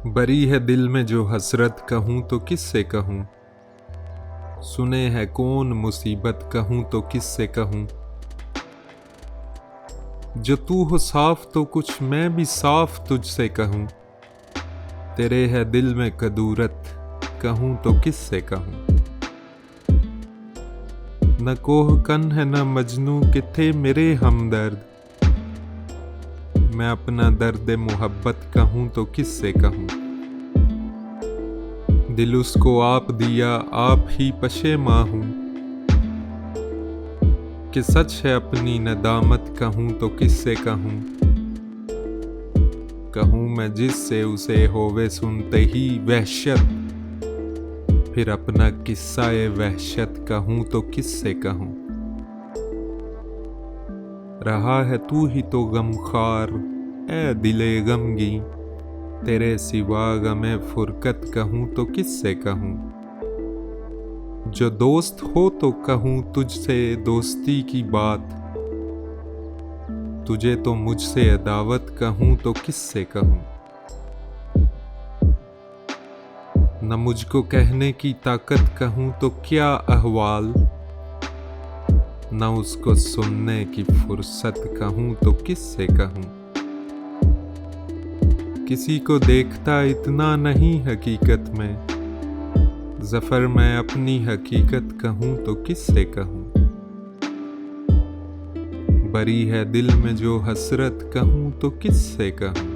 बरी है दिल में जो हसरत, कहूँ तो किससे कहूँ। सुने है कौन मुसीबत, कहूँ तो किससे कहूँ। जो तू हो साफ तो कुछ मैं भी साफ तुझसे कहूँ। तेरे है दिल में कदूरत, कहूँ तो किससे कहूँ। न कोह कन है न मजनू, किथे मेरे हमदर्द। मैं अपना दर्द मोहब्बत कहूँ तो किससे कहूँ। दिल उसको आप दिया, आप ही पशेमा हूँ। कि सच है अपनी नदामत, कहूँ तो किससे कहूँ। कहूँ मैं जिससे उसे होवे सुनते ही वहशत। फिर अपना किस्सा ए वहशत, कहूँ तो किससे कहूँ। रहा है तू ही तो गमखार, ए दिले गमगी। तेरे सिवा गमे फुरकत, कहूँ तो किससे कहूँ। जो दोस्त हो तो कहूँ तुझसे दोस्ती की बात। तुझे तो मुझसे अदावत, कहूँ तो किससे कहूँ। न मुझको कहने की ताकत, कहूँ तो क्या अहवाल। न उसको सुनने की फुर्सत, कहूँ तो किससे कहूँ। किसी को देखता इतना नहीं हकीकत में। ज़फ़र मैं अपनी हकीकत, कहूँ तो किससे कहूँ। बरी है दिल में जो हसरत, कहूँ तो किससे कहूँ।